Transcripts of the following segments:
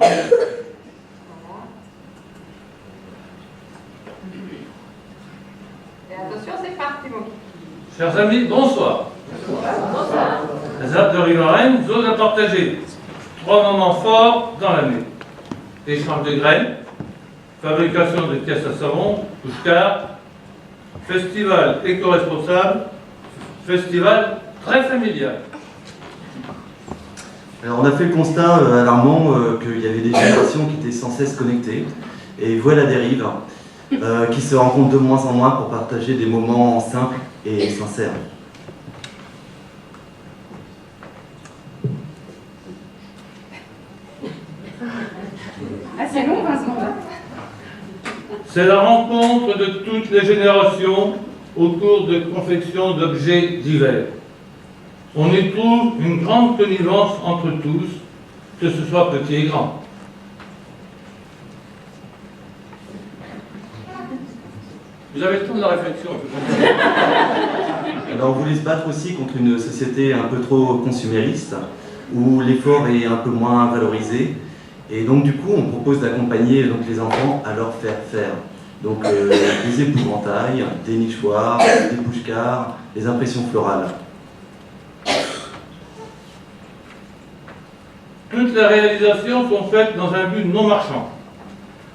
Et attention, c'est parti, mon kiki. Chers amis, bonsoir. Bonsoir. ZAP de Riveraine, zone à partager. 3 moments forts dans l'année. Échange de graines, fabrication de pièces à savon, Pushkar, festival éco-responsable, festival très familial. Alors on a fait le constat alarmant qu'il y avait des générations qui étaient sans cesse connectées et vouées à la dérive, qui se rencontrent de moins en moins pour partager des moments simples et sincères. Ah, c'est long, 20 secondes. C'est la rencontre de toutes les générations autour de confection d'objets divers. On y trouve une grande connivence entre tous, que ce soit petit et grand. Vous avez le temps de la réflexion. Alors on voulait se battre aussi contre une société un peu trop consumériste, où l'effort est un peu moins valorisé. Et donc du coup on propose d'accompagner les enfants à leur faire faire. Donc des épouvantails, des nichoirs, des Pushkar, des impressions florales. Toutes les réalisations sont faites dans un but non marchand.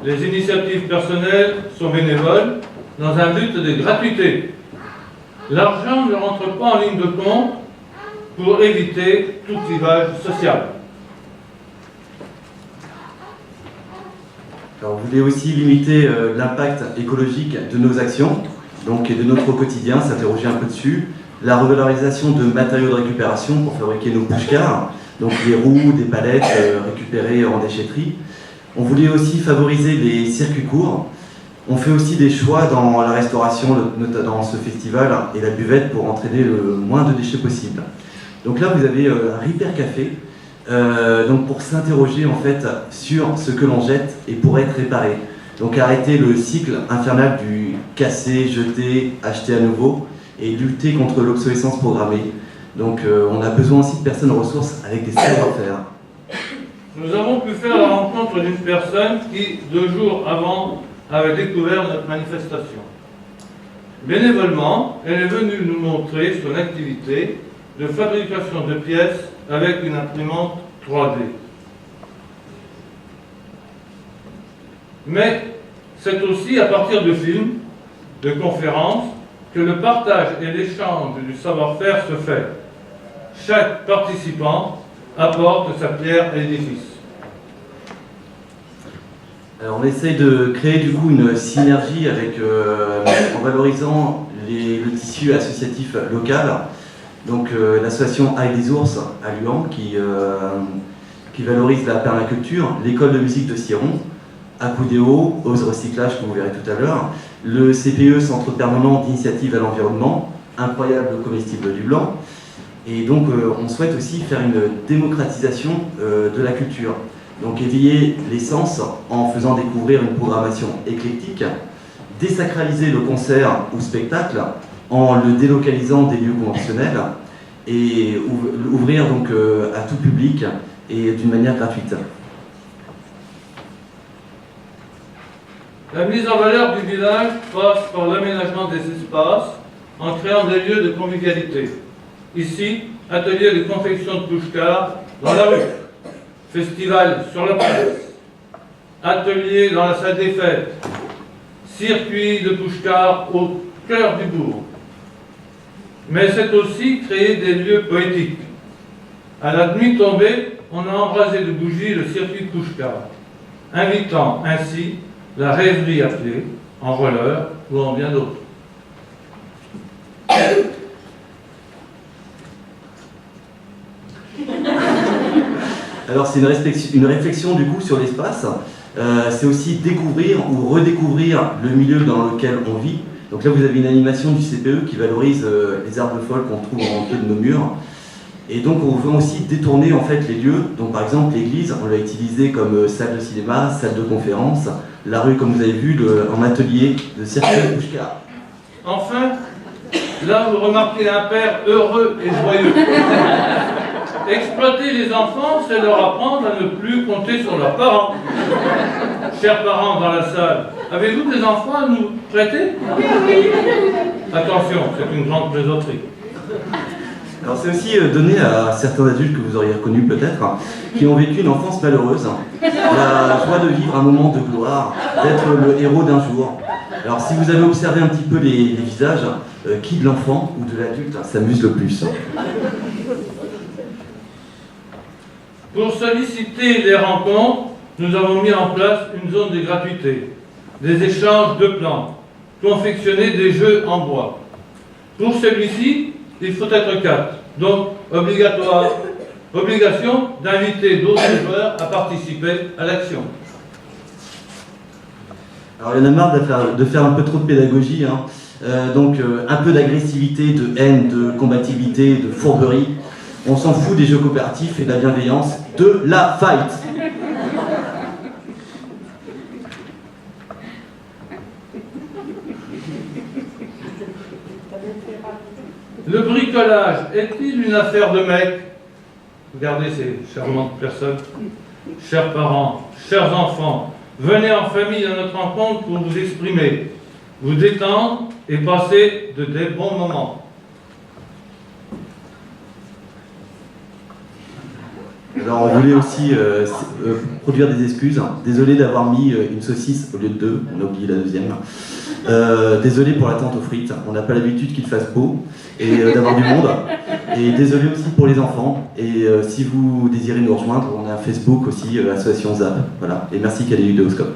Les initiatives personnelles sont bénévoles dans un but de gratuité. L'argent ne rentre pas en ligne de compte pour éviter tout clivage social. Alors, on voulait aussi limiter l'impact écologique de nos actions, donc et de notre quotidien, s'interroger un peu dessus. La revalorisation de matériaux de récupération pour fabriquer nos Pushkar, donc des roues, des palettes récupérées en déchetterie. On voulait aussi favoriser les circuits courts. On fait aussi des choix dans la restauration, dans ce festival, et la buvette pour entraîner le moins de déchets possible. Donc là, vous avez un Repair Café, donc pour s'interroger en fait sur ce que l'on jette et pour être réparé. Donc arrêter le cycle infernal du casser, jeter, acheter à nouveau et lutter contre l'obsolescence programmée. Donc on a besoin aussi de personnes ressources avec des savoir-faire. Nous avons pu faire la rencontre d'une personne qui, 2 jours avant, avait découvert notre manifestation. Bénévolement, elle est venue nous montrer son activité de fabrication de pièces avec une imprimante 3D. Mais c'est aussi à partir de films, de conférences, que le partage et l'échange du savoir-faire se fait. Chaque participant apporte sa pierre à l'édifice. Alors, on essaye de créer du coup une synergie avec, en valorisant le tissu associatif local. Donc l'association Aïe des Ours à Luan qui valorise la permaculture, l'école de musique de Siron, Acudéo, Ose Recyclage que vous verrez tout à l'heure, le CPE, Centre Permanent d'Initiative à l'Environnement, Incroyable Comestible du Blanc. Et donc on souhaite aussi faire une démocratisation de la culture. Donc éveiller les sens en faisant découvrir une programmation éclectique, désacraliser le concert ou spectacle en le délocalisant des lieux conventionnels et ouvrir donc à tout public et d'une manière gratuite. La mise en valeur du village passe par l'aménagement des espaces en créant des lieux de convivialité. Ici, atelier de confection de Pushkar dans la rue, festival sur la place, atelier dans la salle des fêtes, circuit de Pushkar au cœur du bourg. Mais c'est aussi créer des lieux poétiques. À la nuit tombée, on a embrasé de bougies le circuit de Pushkar, invitant ainsi la rêverie à pied, en roller ou en bien d'autres. Alors c'est une réflexion du coup sur l'espace. C'est aussi découvrir ou redécouvrir le milieu dans lequel on vit. Donc là vous avez une animation du CPE qui valorise les arbres folles qu'on trouve en pied de nos murs. Et donc on veut aussi détourner en fait les lieux. Donc par exemple l'église, on l'a utilisée comme salle de cinéma, salle de conférence. La rue, comme vous avez vu, en atelier de circuit Pushkar. Enfin, là vous remarquez un père heureux et joyeux. Exploiter les enfants, c'est leur apprendre à ne plus compter sur leurs parents. Chers parents dans la salle, avez-vous des enfants à nous prêter? Attention, c'est une grande plaisanterie. Alors c'est aussi donné à certains adultes que vous auriez reconnus peut-être, qui ont vécu une enfance malheureuse, la joie de vivre un moment de gloire, d'être le héros d'un jour. Alors si vous avez observé un petit peu les visages, qui de l'enfant ou de l'adulte s'amuse le plus? Pour solliciter les rencontres, nous avons mis en place une zone de gratuité, des échanges de plans, confectionner des jeux en bois. Pour celui-ci, il faut être 4, donc obligation d'inviter d'autres joueurs à participer à l'action. Alors il y en a marre de faire un peu trop de pédagogie, hein. Donc un peu d'agressivité, de haine, de combativité, de fourberie. On s'en fout des jeux coopératifs et de la bienveillance, de la fight. Le bricolage est-il une affaire de mec? Regardez ces charmantes personnes. Chers parents, chers enfants, venez en famille à notre rencontre pour vous exprimer, vous détendre et passer de bons moments. Alors on voulait aussi produire des excuses. Désolé d'avoir mis une saucisse au lieu de 2, on a oublié la deuxième. Désolé pour l'attente aux frites, on n'a pas l'habitude qu'il fasse beau et d'avoir du monde. Et désolé aussi pour les enfants. Et si vous désirez nous rejoindre, on a un Facebook aussi, Association ZAP. Voilà. Et merci Kaléidoscope.